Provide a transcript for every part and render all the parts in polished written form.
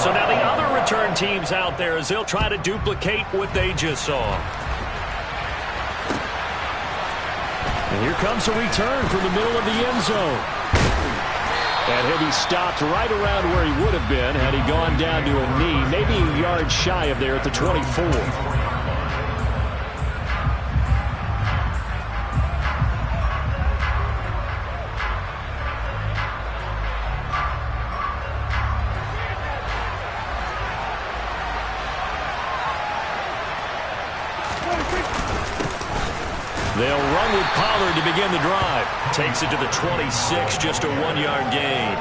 So now the other return teams out there as they'll try to duplicate what they just saw. And here comes a return from the middle of the end zone. And he'll be stopped right around where he would have been had he gone down to a knee, maybe a yard shy of there at the 24. They'll run with Pollard to begin the drive. Takes it to the 26, just a 1-yard gain.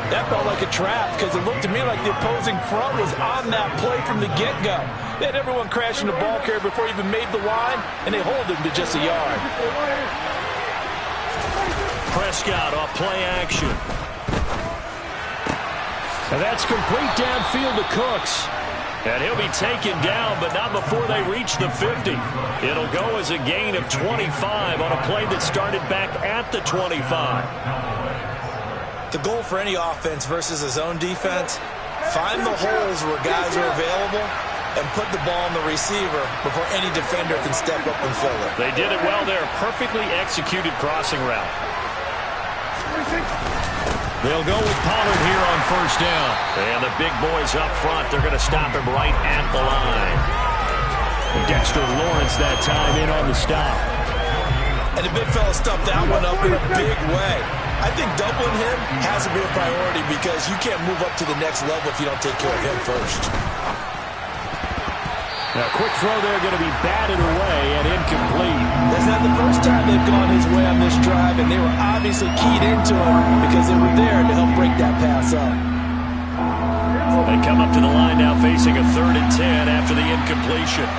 That felt like a trap because it looked to me like the opposing front was on that play from the get-go. They had everyone crashing the ball carrier before he even made the line, and they hold him to just a yard. Prescott off play action. And that's complete downfield to Cooks. And he'll be taken down, but not before they reach the 50. It'll go as a gain of 25 on a play that started back at the 25. The goal for any offense versus a zone defense, find the holes where guys are available and put the ball on the receiver before any defender can step up and fill it. They did it well there. Perfectly executed crossing route. They'll go with Pollard here on first down. And the big boys up front, they're going to stop him right at the line. Dexter Lawrence that time in on the stop. And the big fella stuffed that one up in a big way. I think doubling him has to be a priority because you can't move up to the next level if you don't take care of him first. Now, quick throw there going to be batted away and incomplete. That's not the first time they've gone his way on this drive, and they were obviously keyed into him because they were there to help break that pass up. They come up to the line now facing a 3rd and 10 after the incompletion.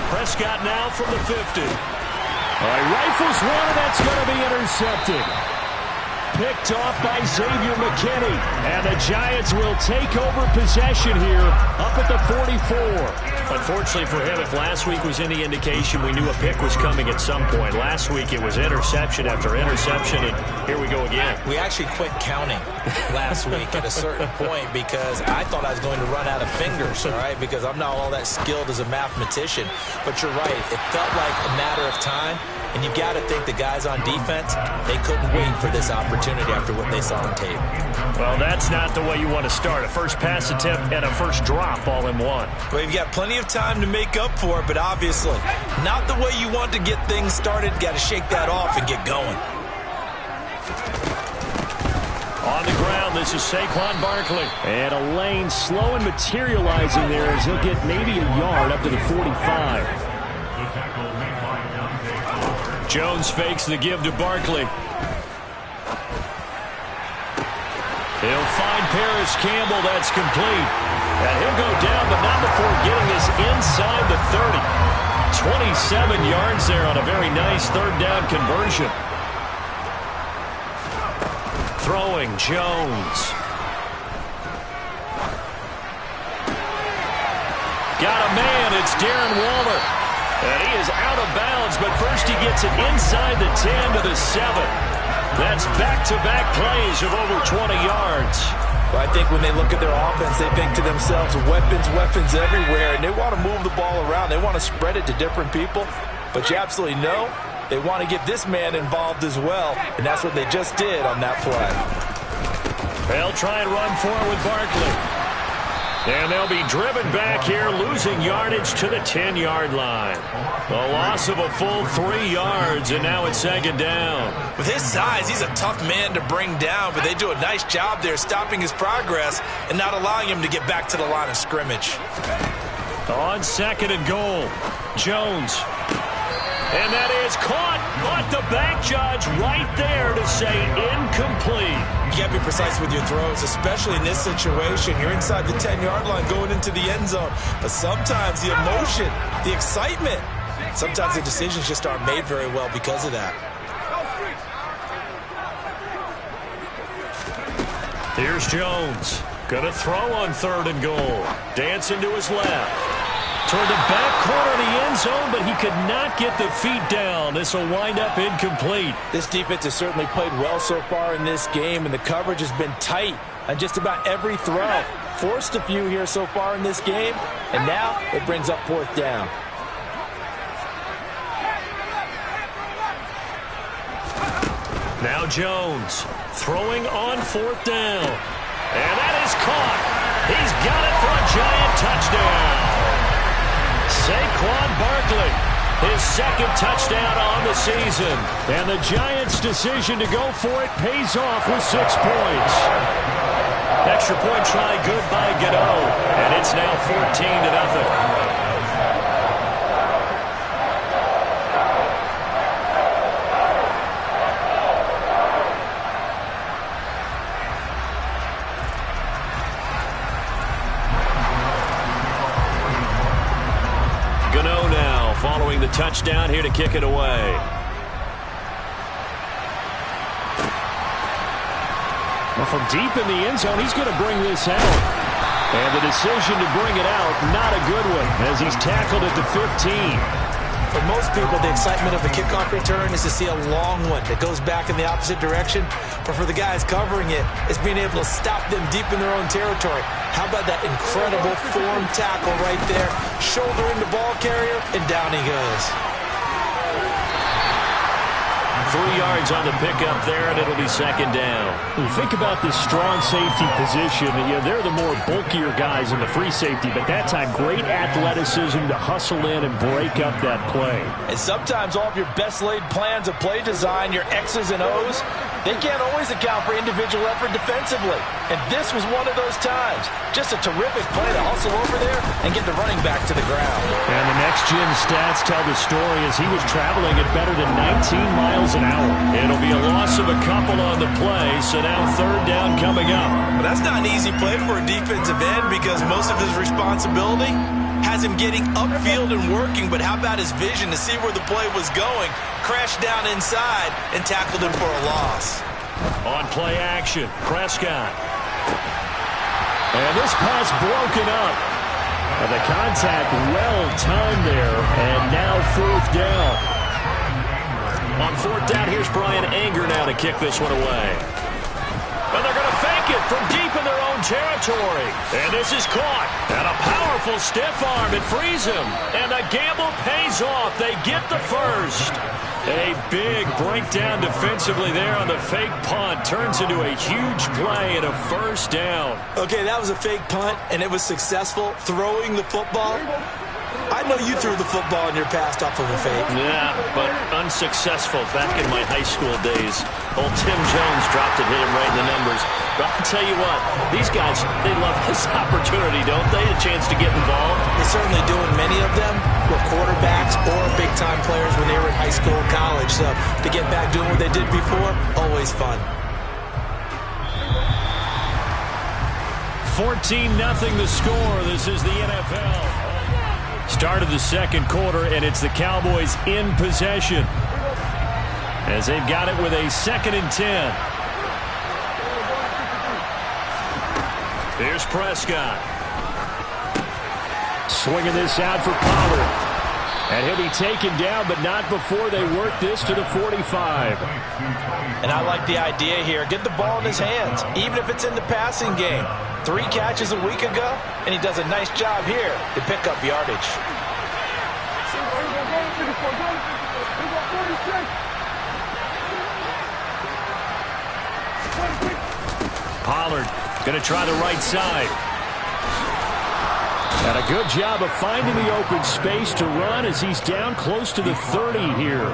Prescott now from the 50. All right, rifles one, and that's going to be intercepted. Picked off by Xavier McKinney. And the Giants will take over possession here up at the 44. Unfortunately for him, if last week was any indication, we knew a pick was coming at some point. Last week it was interception after interception, and here we go again. We actually quit counting last week at a certain point because I thought I was going to run out of fingers, all right, because I'm not all that skilled as a mathematician. But you're right. It felt like a matter of time. And you got to think the guys on defense, they couldn't wait for this opportunity after what they saw on tape. Well, that's not the way you want to start. A first pass attempt and a first drop all in one. Well, you've got plenty of time to make up for it, but obviously not the way you want to get things started. Got to shake that off and get going. On the ground, this is Saquon Barkley. And a lane slow and materializing there as he'll get maybe a yard up to the 45. Jones fakes the give to Barkley. He'll find Paris Campbell. That's complete. And he'll go down, but not before getting this inside the 30. 27 yards there on a very nice 3rd down conversion. Throwing Jones. Got a man. It's Darren Waller. And he is out of bounds, but first he gets it inside the 10 to the 7. That's back-to-back plays of over 20 yards. Well, I think when they look at their offense, they think to themselves, weapons everywhere, and they want to move the ball around. They want to spread it to different people. But you absolutely know they want to get this man involved as well, and that's what they just did on that play. They'll try and run for it with Barkley. And they'll be driven back here, losing yardage to the 10-yard line. A loss of a full 3 yards, and now it's 2nd down. With his size, he's a tough man to bring down, but they do a nice job there stopping his progress and not allowing him to get back to the line of scrimmage. On 2nd and goal, Jones. And that is caught, but the back judge right there to say incomplete. You got to be precise with your throws, especially in this situation. You're inside the 10-yard line going into the end zone. But sometimes the emotion, the excitement, sometimes the decisions just aren't made very well because of that. Here's Jones. Gonna throw on 3rd and goal. Dancing to his left. Toward the back corner of the end zone, but he could not get the feet down. This will wind up incomplete. This defense has certainly played well so far in this game, and the coverage has been tight on just about every throw. Forced a few here so far in this game, and now it brings up 4th down. Now Jones throwing on 4th down. And that is caught. He's got it for a Giant touchdown. Saquon Barkley, his 2nd touchdown on the season. And the Giants' decision to go for it pays off with 6 points. Extra point try good by Gano. And it's now 14-0. Following the touchdown, here to kick it away. Well, from deep in the end zone, he's going to bring this out. And the decision to bring it out, not a good one, as he's tackled at the 15. For most people, the excitement of the kickoff return is to see a long one that goes back in the opposite direction. But for the guys covering it, it's being able to stop them deep in their own territory. How about that incredible form tackle right there? Shoulder into ball carrier, and down he goes. 3 yards on the pickup there, and it'll be 2nd down. You think about this strong safety position. They're the more bulkier guys in the free safety, but that time great athleticism to hustle in and break up that play. And sometimes all of your best laid plans of play design, your X's and O's, they can't always account for individual effort defensively. And this was one of those times. Just a terrific play to hustle over there and get the running back to the ground. And the next-gen stats tell the story as he was traveling at better than 19 miles an hour. It'll be a loss of a couple on the play, so now 3rd down coming up. But that's not an easy play for a defensive end because most of his responsibility has him getting upfield and working, but how about his vision to see where the play was going, crashed down inside, and tackled him for a loss. On play action, Prescott. And this pass broken up. And the contact well-timed there, and now 4th down. On 4th down, here's Brian Anger now to kick this one away. And they're going to fake it from deep in their own territory. And this is caught. And a powerful stiff arm. It frees him. And the gamble pays off. They get the first. A big breakdown defensively there on the fake punt. Turns into a huge play and a 1st down. Okay, that was a fake punt, and it was successful throwing the football. I know you threw the football in your pass off of a fake. Yeah, but unsuccessful back in my high school days. Old Tim Jones dropped it, hit him right in the numbers. But I'll tell you what, these guys, they love this opportunity, don't they? A chance to get involved. They certainly do, and many of them were quarterbacks or big-time players when they were in high school and college. So to get back doing what they did before, always fun. 14-0 the score. This is the NFL. Start of the 2nd quarter, and it's the Cowboys in possession as they've got it with a 2nd and 10. Here's Prescott. Swinging this out for Pollard. And he'll be taken down, but not before they work this to the 45. And I like the idea here. Get the ball in his hands, even if it's in the passing game. 3 catches a week ago, and he does a nice job here to pick up yardage. Pollard going to try the right side. And a good job of finding the open space to run as he's down close to the 30 here.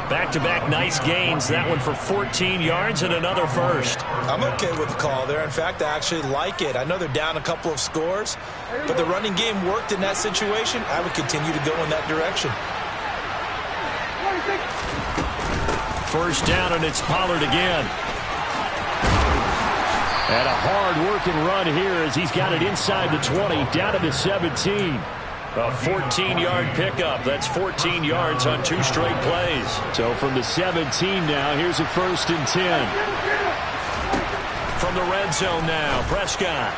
Back-to-back nice gains. That one for 14 yards and another first. I'm okay with the call there. In fact, I actually like it. I know they're down a couple of scores, but the running game worked in that situation. I would continue to go in that direction. First down, and it's Pollard again. And a hard-working run here as he's got it inside the 20, down to the 17. A 14-yard pickup. That's 14 yards on 2 straight plays. So from the 17 now, here's a 1st and 10. From the red zone now, Prescott.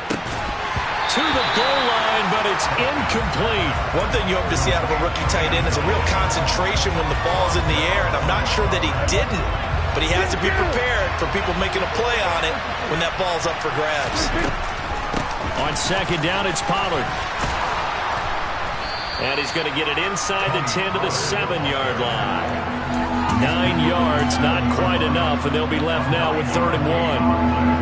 to the goal line, but it's incomplete. One thing you hope to see out of a rookie tight end is a real concentration when the ball's in the air, and I'm not sure that he didn't, but he has to be prepared for people making a play on it when that ball's up for grabs. On second down, it's Pollard. And he's going to get it inside the 10 to the 7-yard line. 9 yards, not quite enough, and they'll be left now with 3rd and 1.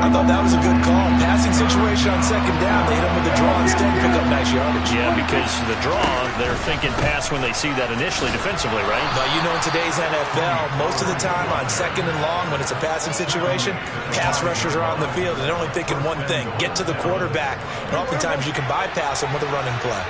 I thought that was a good call. Passing situation on second down. They hit him with the draw instead and pick up nice yardage. Yeah, because the draw, they're thinking pass when they see that initially defensively, right? But you know, in today's NFL, most of the time on second and long, when it's a passing situation, pass rushers are on the field, and they're only thinking one thing, get to the quarterback. And oftentimes you can bypass them with a running play.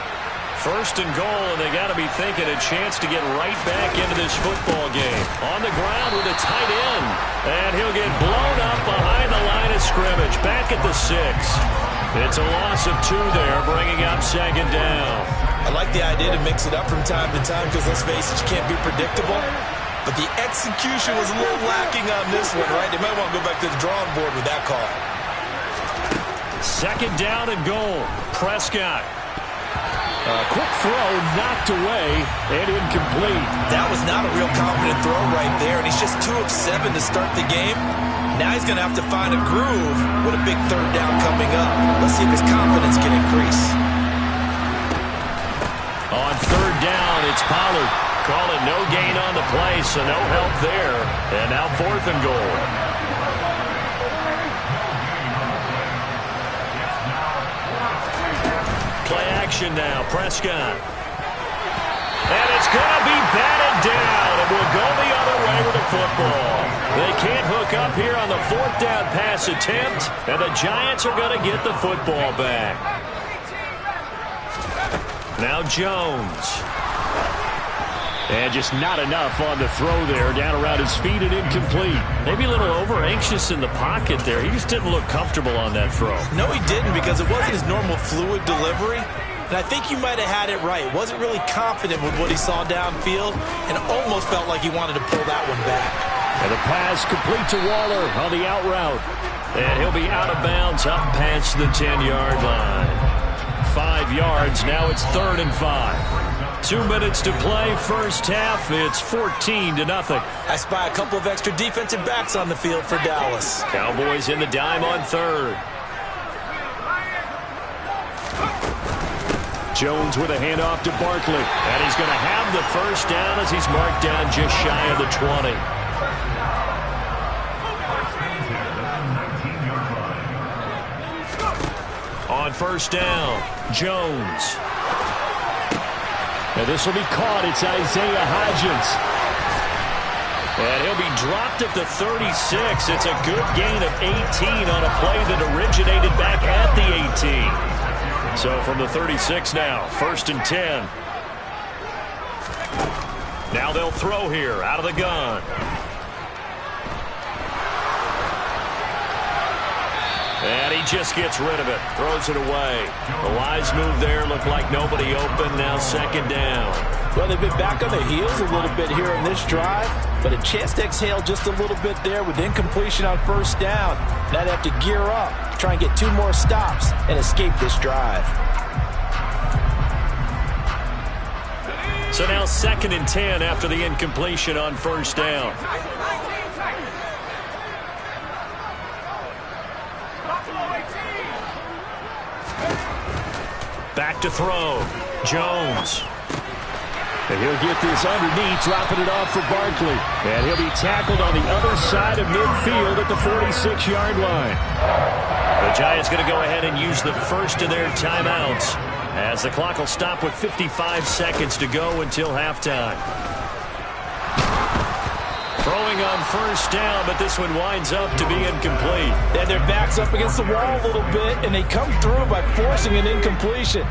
1st and goal, and they got to be thinking a chance to get right back into this football game. On the ground with a tight end, and he'll get blown up behind the line of scrimmage. Back at the 6. It's a loss of 2 there, bringing up 2nd down. I like the idea to mix it up from time to time because, let's face it, you can't be predictable. But the execution was a little lacking on this one, right? They might want to go back to the drawing board with that call. 2nd down and goal. Prescott. Quick throw, knocked away, and incomplete. That was not a real confident throw right there, and he's just 2 of 7 to start the game. Now he's going to have to find a groove with a big 3rd down coming up. Let's see if his confidence can increase. On 3rd down, it's Pollard. Call it no gain on the play, so no help there. And now 4th and goal. Play action now, Prescott. And it's going to be batted down, and we'll go the other way with the football. They can't hook up here on the 4th down pass attempt, and the Giants are going to get the football back. Now Jones. And just not enough on the throw there, down around his feet and incomplete. Maybe a little over-anxious in the pocket there. He just didn't look comfortable on that throw. No, he didn't, because it wasn't his normal fluid delivery. And I think you might have had it right. Wasn't really confident with what he saw downfield and almost felt like he wanted to pull that one back. And the pass complete to Waller on the out route. And he'll be out of bounds up past the 10-yard line. 5 yards, now it's 3rd and 5. 2 minutes to play, first half. It's 14-0. I spy a couple of extra defensive backs on the field for Dallas. Cowboys in the dime on 3rd. Jones with a handoff to Barkley. And he's going to have the 1st down as he's marked down just shy of the 20. On 1st down, Jones. And this will be caught. It's Isaiah Hodgins. And he'll be dropped at the 36. It's a good gain of 18 on a play that originated back at the 18. So from the 36 now, 1st and 10. Now they'll throw here out of the gun. And he just gets rid of it, throws it away. The wise move there, looked like nobody open, now 2nd down. Well, they've been back on their heels a little bit here in this drive, but a chance to exhale just a little bit there with incompletion on 1st down. Now they have to gear up, try and get 2 more stops and escape this drive. So now 2nd and 10 after the incompletion on 1st down. Back to throw. Jones. And he'll get this underneath, dropping it off for Barkley. And he'll be tackled on the other side of midfield at the 46-yard line. The Giants going to go ahead and use the first of their timeouts as the clock will stop with 55 seconds to go until halftime. Throwing on 1st down, but this one winds up to be incomplete. And their back's up against the wall a little bit, and they come through by forcing an incompletion.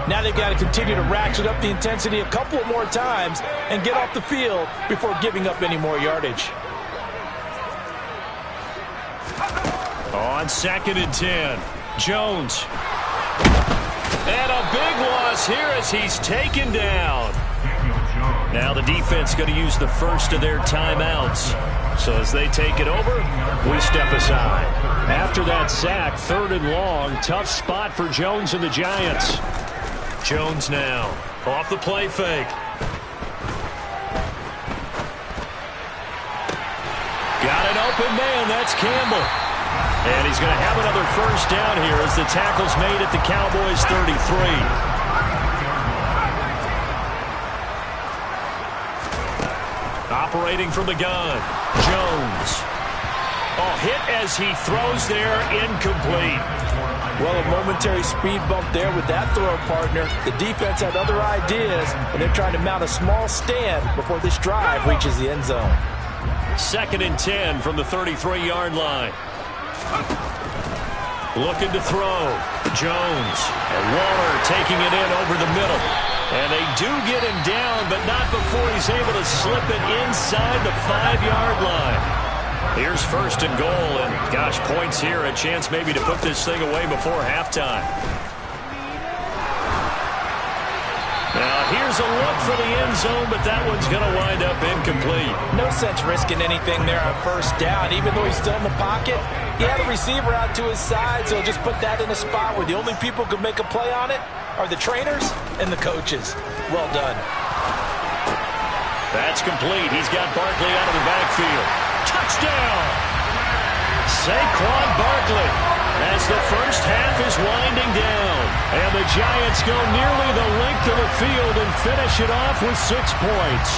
Now they've got to continue to ratchet up the intensity a couple of more times and get off the field before giving up any more yardage. On 2nd and 10, Jones. And a big loss here as he's taken down. Now the defense going to use the first of their timeouts. So as they take it over, we step aside. After that sack, 3rd and long, tough spot for Jones and the Giants. Jones now off the play fake. Got an open man. That's Campbell. And he's going to have another first down here as the tackle's made at the Cowboys' 33. Operating from the gun, Jones. Oh, hit as he throws there, incomplete. Well, a momentary speed bump there with that throw, partner. The defense had other ideas, and they're trying to mount a small stand before this drive reaches the end zone. 2nd and 10 from the 33-yard line. Looking to throw. Jones. And Waller taking it in over the middle. And they do get him down, but not before he's able to slip it inside the 5-yard line. Here's 1st and goal, and gosh, points here, a chance maybe to put this thing away before halftime. Now here's a look for the end zone, but that one's going to wind up incomplete. No sense risking anything there on 1st down, even though he's still in the pocket. He had a receiver out to his side, so just put that in a spot where the only people who can make a play on it are the trainers and the coaches. Well done. That's complete. He's got Barkley out of the backfield. Touchdown! Saquon Barkley as the first half is winding down. And the Giants go nearly the length of the field and finish it off with 6 points.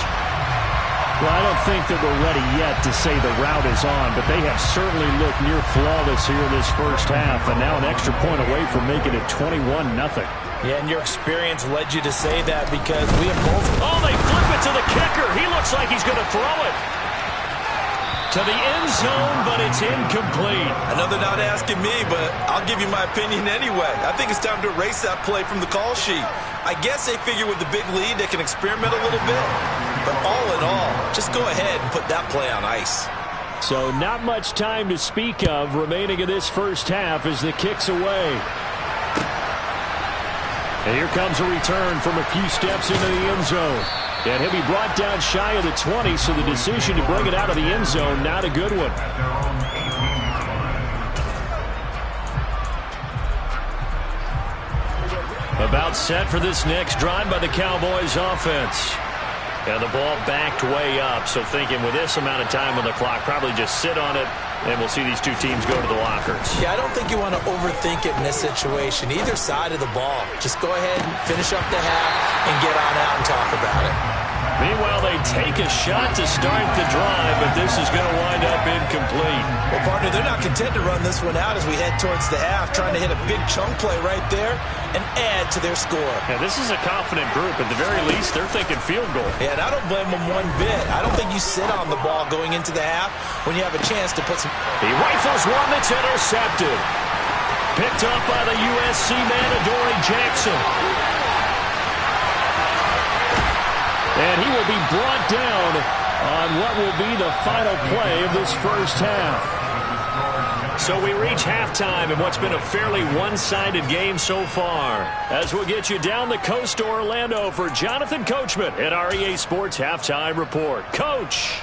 Well, I don't think that we're ready yet to say the route is on, but they have certainly looked near flawless here in this first half, and now an extra point away from making it 21-0. Yeah, and your experience led you to say that because we have both. Oh, they flip it to the kicker. He looks like he's going to throw it to the end zone, but it's incomplete. I know they're not asking me, but I'll give you my opinion anyway. I think it's time to erase that play from the call sheet. I guess they figure with the big lead they can experiment a little bit. But all in all, just go ahead and put that play on ice. So not much time to speak of remaining in this first half as the kick's away. And here comes a return from a few steps into the end zone. And he'll be brought down shy of the 20, so the decision to bring it out of the end zone, not a good one. About set for this next drive by the Cowboys offense. And the ball backed way up, so thinking with this amount of time on the clock, probably just sit on it, and we'll see these two teams go to the lockers. Yeah, I don't think you want to overthink it in this situation. Either side of the ball. Just go ahead and finish up the half and get on out and talk about it. Meanwhile, they take a shot to start the drive, but this is going to wind up incomplete. Well, partner, they're not content to run this one out as we head towards the half, trying to hit a big chunk play right there and add to their score. Yeah, this is a confident group. At the very least, they're thinking field goal. Yeah, and I don't blame them one bit. I don't think you sit on the ball going into the half when you have a chance to put some... He rifles one that's intercepted. Picked up by the USC man, Adoree Jackson. And he will be brought down on what will be the final play of this first half. So we reach halftime in what's been a fairly one-sided game so far. As we'll get you down the coast to Orlando for Jonathan Coachman at our EA Sports Halftime Report. Coach!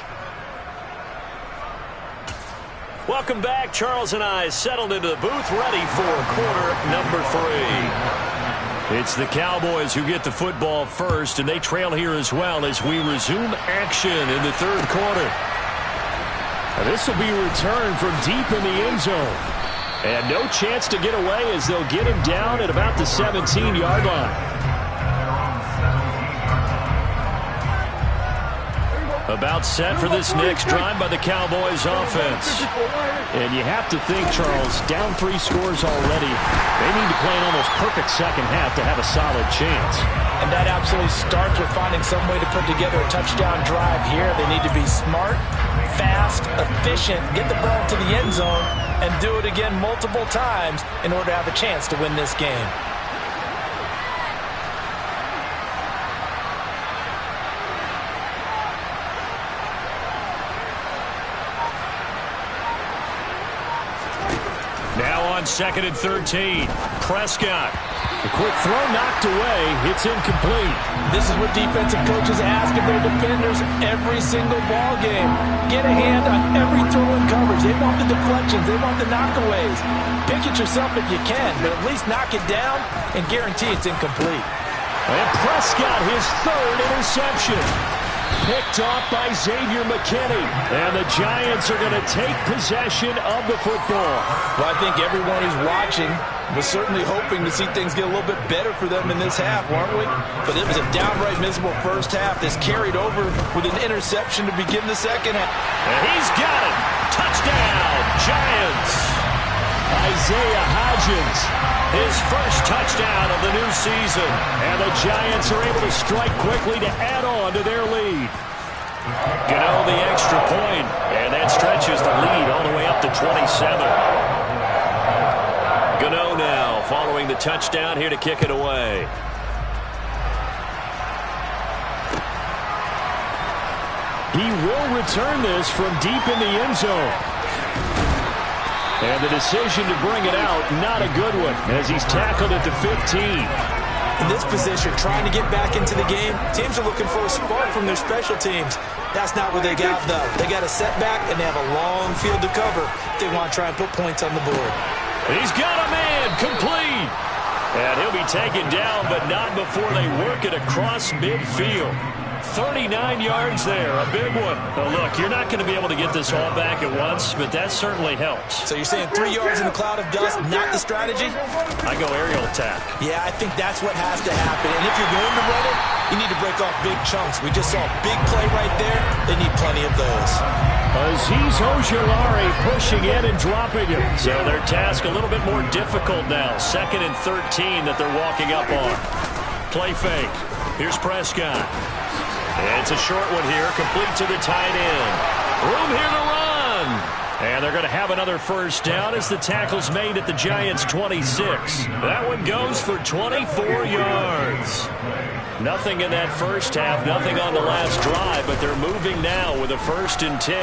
Welcome back. Charles and I settled into the booth ready for quarter number 3. It's the Cowboys who get the football first, and they trail here as well as we resume action in the third quarter. And this will be returned from deep in the end zone. And no chance to get away as they'll get him down at about the 17-yard line. About set for this next drive by the Cowboys offense. And you have to think, Charles, down 3 scores already. They need to play an almost perfect second half to have a solid chance. And that absolutely starts with finding some way to put together a touchdown drive here. They need to be smart, fast, efficient, get the ball to the end zone, and do it again multiple times in order to have a chance to win this game. Now on 2nd and 13. Prescott. The quick throw knocked away. It's incomplete. This is what defensive coaches ask of their defenders every single ball game. Get a hand on every throw in coverage. They want the deflections. They want the knockaways. Pick it yourself if you can, but at least knock it down and guarantee it's incomplete. And Prescott, his 3rd interception. Picked off by Xavier McKinney. And the Giants are going to take possession of the football. Well, I think everyone who's watching was certainly hoping to see things get a little bit better for them in this half, weren't we? But it was a downright miserable first half that's carried over with an interception to begin the second half. And he's got it. Touchdown, Giants. Isaiah Hodgins, his first touchdown of the new season. And the Giants are able to strike quickly to add on to their lead. Gano the extra point, and that stretches the lead all the way up to 27. Gano now following the touchdown here to kick it away. He will return this from deep in the end zone. And the decision to bring it out, not a good one, as he's tackled at the 15. In this position, trying to get back into the game, teams are looking for a spark from their special teams. That's not what they got, though. They got a setback, and they have a long field to cover if they want to try and put points on the board. He's got a man, complete. And he'll be taken down, but not before they work it across midfield. 39 yards there, a big one. Now look, you're not going to be able to get this all back at once, but that certainly helps. So you're saying 3 yards in a cloud of dust, not the strategy? I go aerial attack. Yeah, I think that's what has to happen. And if you're going to run it, you need to break off big chunks. We just saw a big play right there. They need plenty of those. Azeez Ojulari pushing in and dropping him. So their task a little bit more difficult now. 2nd and 13 that they're walking up on. Play fake. Here's Prescott. And it's a short one here, complete to the tight end. Room here to run. And they're going to have another first down as the tackle's made at the Giants' 26. That one goes for 24 yards. Nothing in that first half, nothing on the last drive, but they're moving now with a 1st and 10.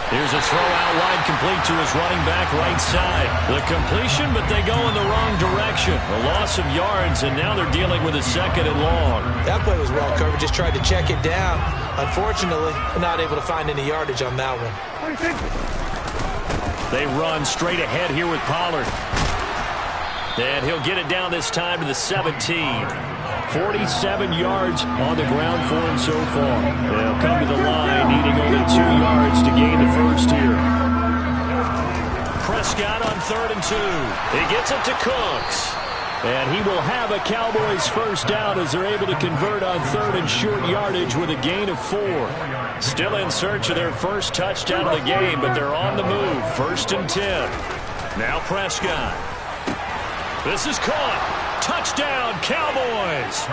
Here's a throw out wide, complete to his running back right side. The completion, but they go in the wrong direction. A loss of yards, and now they're dealing with a 2nd and long. That play was well covered, just tried to check it down. Unfortunately, not able to find any yardage on that one. They run straight ahead here with Pollard. And he'll get it down this time to the 17. 47 yards on the ground for him so far. They'll come to the line, needing only 2 yards to gain the first here. Prescott on 3rd and 2. He gets it to Cooks. And he will have a Cowboys first down as they're able to convert on 3rd and short yardage with a gain of 4. Still in search of their first touchdown of the game, but they're on the move. 1st and 10. Now Prescott. This is caught. Touchdown, Cowboys!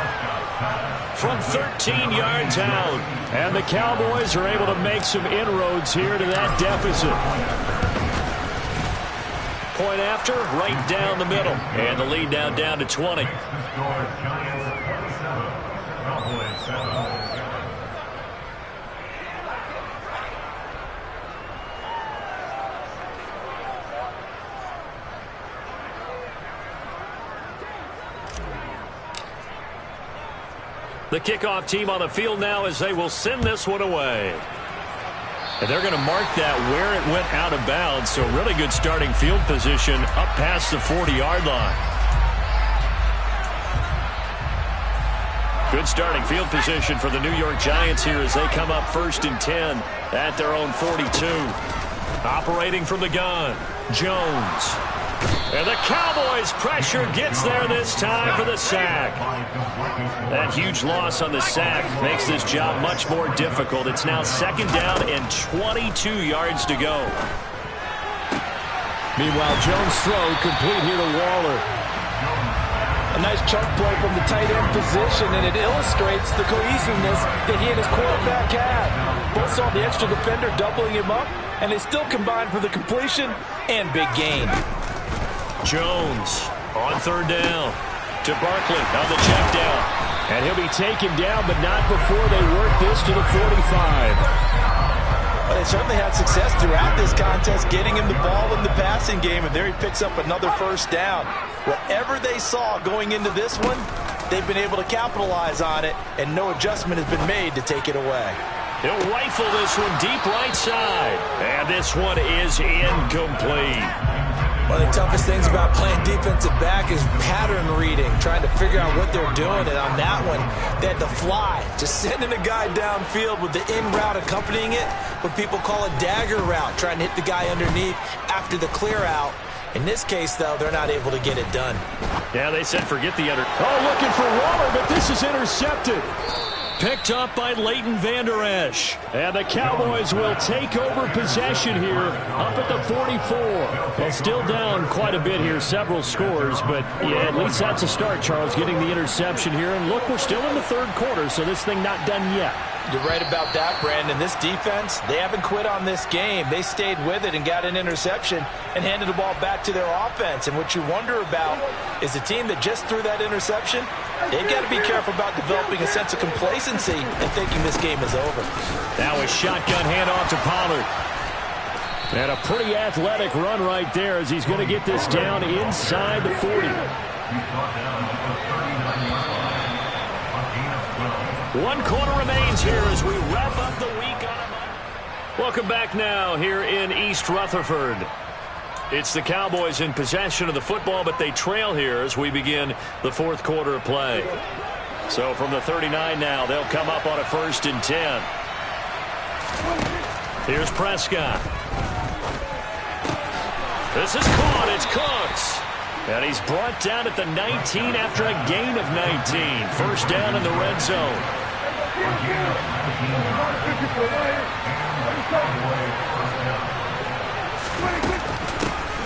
From 13 yards out. And the Cowboys are able to make some inroads here to that deficit. Point after, right down the middle. And the lead now down to 20. The kickoff team on the field now as they will send this one away. And they're going to mark that where it went out of bounds. So really good starting field position up past the 40-yard line. Good starting field position for the New York Giants here as they come up 1st and 10 at their own 42. Operating from the gun, Jones. And the Cowboys pressure gets there this time for the sack. That huge loss on the sack makes this job much more difficult. It's now 2nd down and 22 yards to go. Meanwhile, Jones' throw complete here to Waller. A nice chunk play from the tight end position, and it illustrates the cohesiveness that he and his quarterback have. Both saw the extra defender doubling him up, and they still combined for the completion and big gain. Jones on 3rd down to Barkley on the check down. And he'll be taken down, but not before they work this to the 45. Well, they certainly had success throughout this contest, getting him the ball in the passing game, and there he picks up another first down. Whatever they saw going into this one, they've been able to capitalize on it, and no adjustment has been made to take it away. He'll rifle this one deep right side, and this one is incomplete. One of the toughest things about playing defensive back is pattern reading, trying to figure out what they're doing. And on that one, they had to fly, just sending a guy downfield with the in route accompanying it, what people call a dagger route, trying to hit the guy underneath after the clear out. In this case, though, they're not able to get it done. Yeah, they said forget the under. Oh, looking for Waller, but this is intercepted. Picked up by Leighton Vander Esch. And the Cowboys will take over possession here up at the 44. Well, still down quite a bit here, several scores, but yeah, at least that's a start, Charles, getting the interception here. And look, we're still in the third quarter, so this thing not done yet. You're right about that, Brandon. This defense, they haven't quit on this game. They stayed with it and got an interception and handed the ball back to their offense. And what you wonder about is the team that just threw that interception, they've got to be careful about developing a sense of complacency and thinking this game is over. Now a shotgun handoff to Pollard. And a pretty athletic run right there as he's going to get this down inside the 40. 1 quarter remains here as we wrap up the week on a Monday. Welcome back now here in East Rutherford. It's the Cowboys in possession of the football, but they trail here as we begin the fourth quarter of play. So from the 39 now, they'll come up on a 1st and 10. Here's Prescott. This is caught. It's Cooks. And he's brought down at the 19 after a gain of 19. First down in the red zone.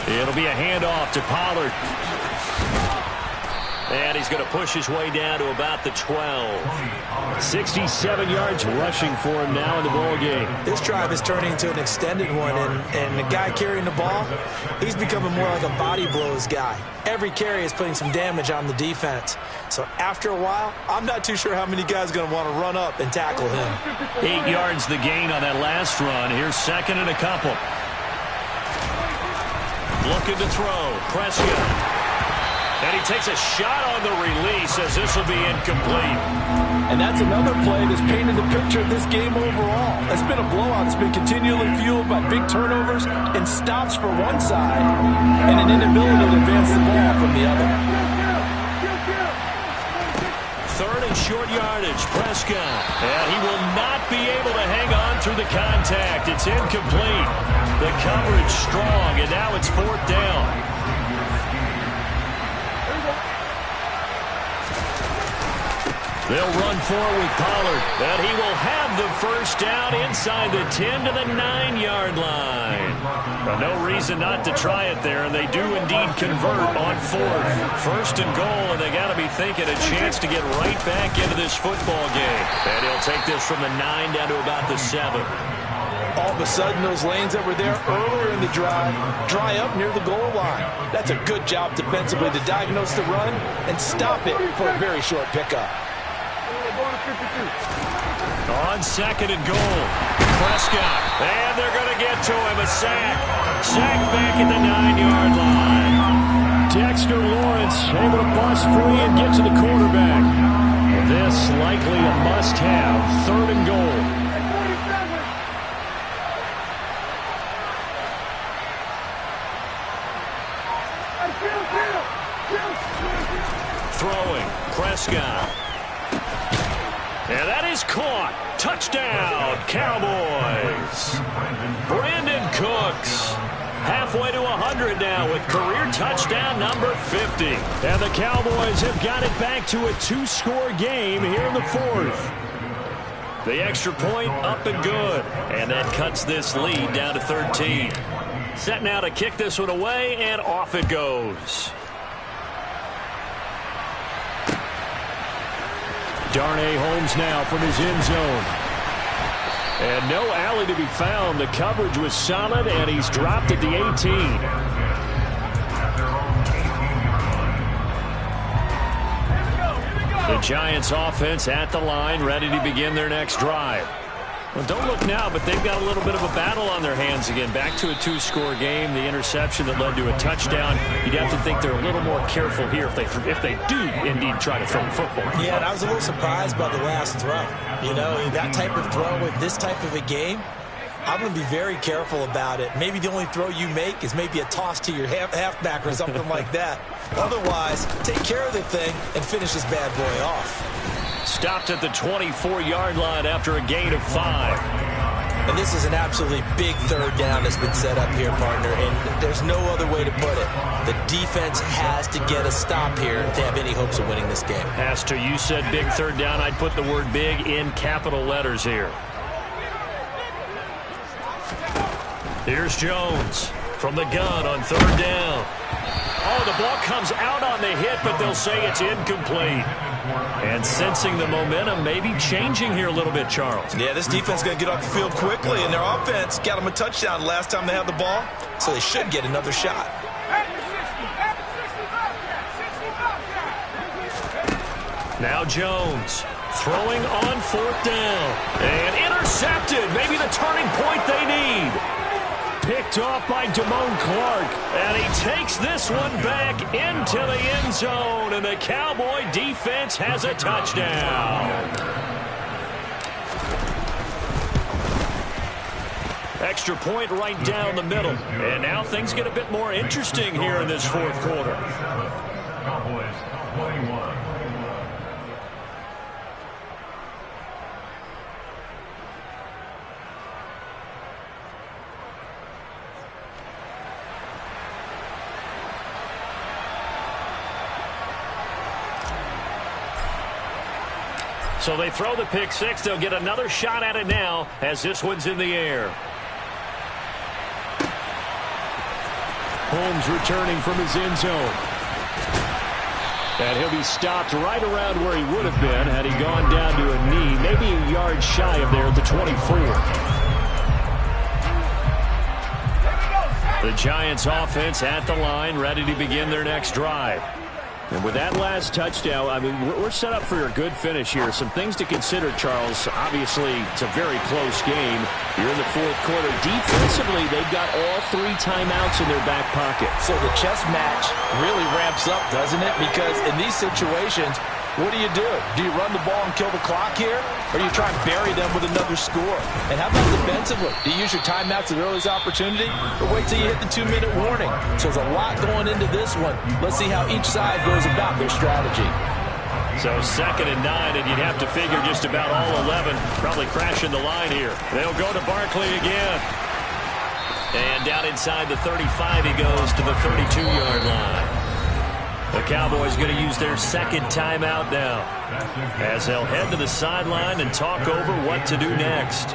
It'll be a handoff to Pollard. And he's going to push his way down to about the 12. 67 yards rushing for him now in the ball game. This drive is turning into an extended one, and the guy carrying the ball, he's becoming more like a body blows guy. Every carry is putting some damage on the defense. So after a while, I'm not too sure how many guys are going to want to run up and tackle him. 8 yards the gain on that last run. Here's 2nd and a couple. Looking to throw. Prescott. And he takes a shot on the release as this will be incomplete. And that's another play that's painted the picture of this game overall. It's been a blowout. It's been continually fueled by big turnovers and stops for one side and an inability to advance the ball from the other. 3rd and short yardage. Prescott. And he will not be able to hang on through the contact. It's incomplete. The coverage strong, and now it's 4th down. They'll run forward with Pollard, and he will have the first down inside the 10 to the 9-yard line. But no reason not to try it there, and they do indeed convert on 4th. 1st and goal, and they got to be thinking a chance to get right back into this football game. And he'll take this from the 9 down to about the 7. All of a sudden, those lanes that were there earlier in the drive dry up near the goal line. That's a good job defensively to diagnose the run and stop it for a very short pickup. On 2nd and goal, Prescott, and they're going to get to him, a sack. Sack back at the 9-yard line. Dexter Lawrence able to bust free and get to the quarterback. This likely a must-have, 3rd and goal. Throwing, Prescott. And that is caught. Touchdown, Cowboys. Brandon Cooks. Halfway to 100 now with career touchdown number 50. And the Cowboys have got it back to a 2-score game here in the 4th. The extra point up and good. And that cuts this lead down to 13. Set now to kick this one away, and off it goes. Darnay Holmes now from his end zone. And no alley to be found. The coverage was solid, and he's dropped at the 18. The Giants offense at the line, ready to begin their next drive. Well, don't look now, but they've got a little bit of a battle on their hands again. Back to a 2-score game. The interception that led to a touchdown. You'd have to think they're a little more careful here if they do indeed try to throw the football. Yeah, and I was a little surprised by the last throw. You know, that type of throw with this type of a game, I'm going to be very careful about it. Maybe the only throw you make is maybe a toss to your halfback or something like that. Otherwise, take care of the thing and finish this bad boy off. Stopped at the 24-yard line after a gain of 5. And this is an absolutely big third down that's been set up here, partner, and there's no other way to put it. The defense has to get a stop here to have any hopes of winning this game. Has to. You said big third down. I'd put the word big in capital letters here. Here's Jones from the gun on third down. Oh, the ball comes out on the hit, but they'll say it's incomplete. And sensing the momentum maybe changing here a little bit, Charles. Yeah, this defense is going to get off the field quickly, and their offense got them a touchdown last time they had the ball, so they should get another shot. Now Jones throwing on fourth down. And intercepted. Maybe the turning point they need. Picked off by Damone Clark. And he takes this one back into the end zone. And the Cowboy defense has a touchdown. Extra point right down the middle. And now things get a bit more interesting here in this fourth quarter. Cowboys 21. So they throw the pick six. They'll get another shot at it now as this one's in the air. Holmes returning from his end zone. And he'll be stopped right around where he would have been had he gone down to a knee, maybe a yard shy of there at the 24. The Giants offense at the line, ready to begin their next drive. And with that last touchdown, I mean, we're set up for a good finish here. Some things to consider, Charles. Obviously, it's a very close game. You're in the fourth quarter. Defensively, they've got all 3 timeouts in their back pocket. So the chess match really ramps up, doesn't it? Because in these situations, what do? Do you run the ball and kill the clock here? Or do you try and bury them with another score? And how about defensively? Do you use your timeouts at the earliest opportunity? Or wait till you hit the 2-minute warning? So there's a lot going into this one. Let's see how each side goes about their strategy. So 2nd and 9, and you'd have to figure just about all 11 probably crashing the line here. They'll go to Barkley again. And down inside the 35 he goes to the 32-yard line. The Cowboys going to use their 2nd timeout now as they'll head to the sideline and talk over what to do next.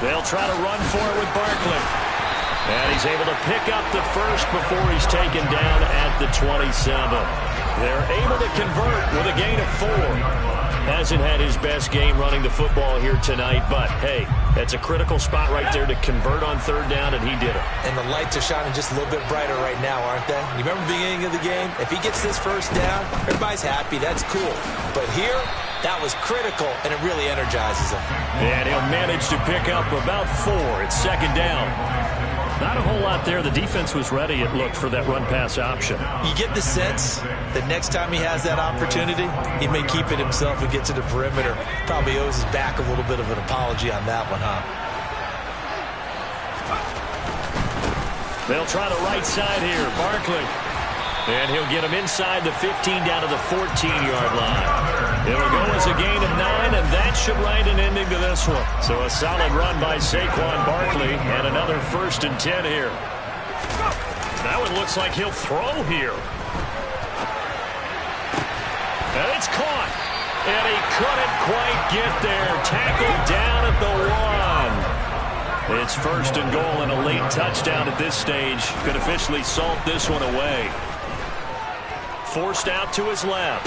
They'll try to run for it with Barkley. And he's able to pick up the first before he's taken down at the 27. They're able to convert with a gain of 4. Hasn't had his best game running the football here tonight, but hey, that's a critical spot right there to convert on 3rd down, and he did it. And the lights are shining just a little bit brighter right now, aren't they? You remember the beginning of the game? If he gets this first down, everybody's happy. That's cool. But here, that was critical, and it really energizes him. And he'll manage to pick up about 4. It's 2nd down. Not a whole lot there. The defense was ready, it looked, for that run-pass option. You get the sense that next time he has that opportunity, he may keep it himself and get to the perimeter. Probably owes his back a little bit of an apology on that one, huh? They'll try the right side here. Barkley. And he'll get him inside the 15 down to the 14-yard line. It'll go as a gain of 9, and that should write an ending to this one. So a solid run by Saquon Barkley, and another 1st and 10 here. That one looks like he'll throw here. And it's caught. And he couldn't quite get there. Tackled down at the 1. It's 1st and goal and a late touchdown at this stage. Could officially salt this one away. Forced out to his left.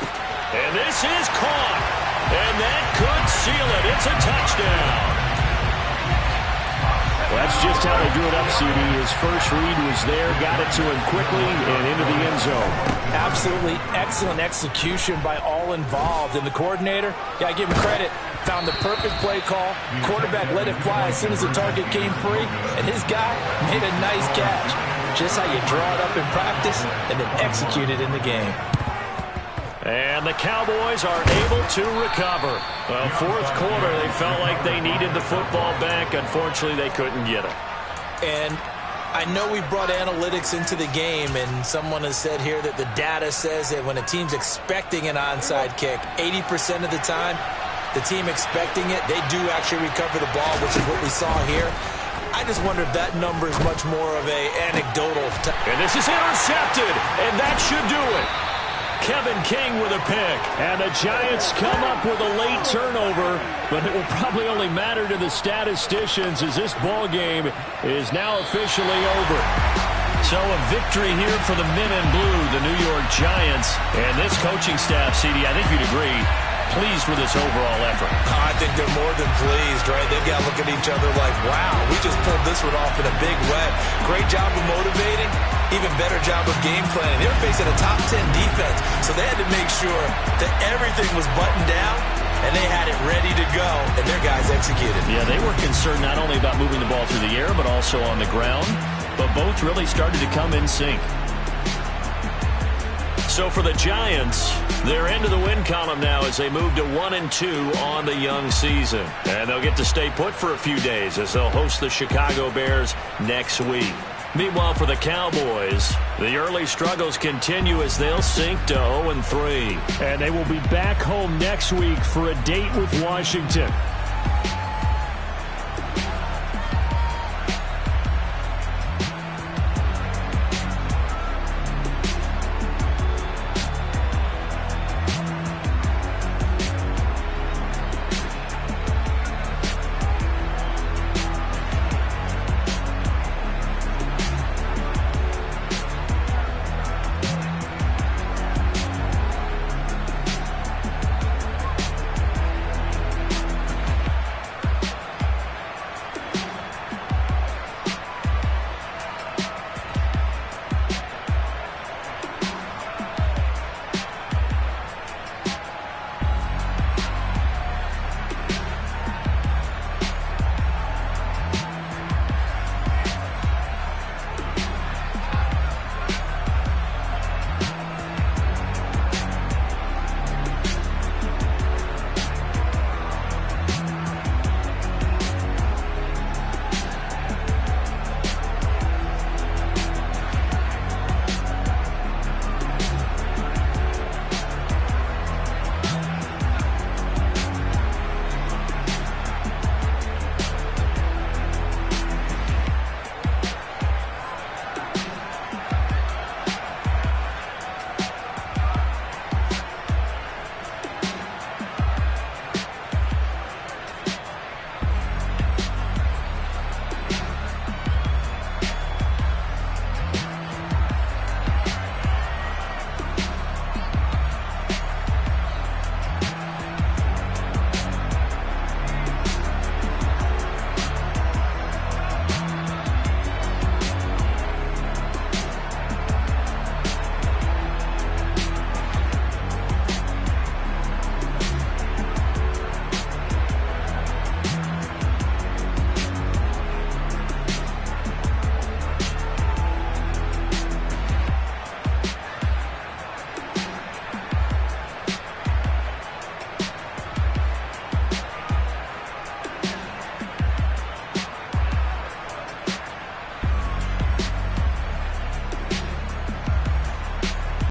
And this is caught. And that could seal it. It's a touchdown. Well, that's just how they drew it up, CD. His first read was there, got it to him quickly, and into the end zone. Absolutely excellent execution by all involved. And the coordinator, I give him credit, found the perfect play call. Quarterback let it fly as soon as the target came free, and his guy made a nice catch. Just how you draw it up in practice and then execute it in the game. And the Cowboys are able to recover. Well, fourth quarter, they felt like they needed the football back. Unfortunately, they couldn't get it. And I know we brought analytics into the game, and someone has said here that the data says that when a team's expecting an onside kick, 80% of the time, the team expecting it, they do actually recover the ball, which is what we saw here. I just wonder if that number is much more of a anecdotal. And this is intercepted, and that should do it. Kevin King with a pick. And the Giants come up with a late turnover, but it will probably only matter to the statisticians as this ball game is now officially over. So a victory here for the men in blue, the New York Giants. And this coaching staff, CD, I think you'd agree, pleased with this overall effort. I think they're more than pleased, right? They've got to look at each other like, wow, we just pulled this one off in a big way. Great job of motivating. Even better job of game planning. They were facing a top 10 defense, so they had to make sure that everything was buttoned down, and they had it ready to go, and their guys executed. Yeah, they were concerned not only about moving the ball through the air, but also on the ground, but both really started to come in sync. So for the Giants, they're into the win column now as they move to 1-2 on the young season. And they'll get to stay put for a few days as they'll host the Chicago Bears next week. Meanwhile, for the Cowboys, the early struggles continue as they'll sink to 0-3. And they will be back home next week for a date with Washington.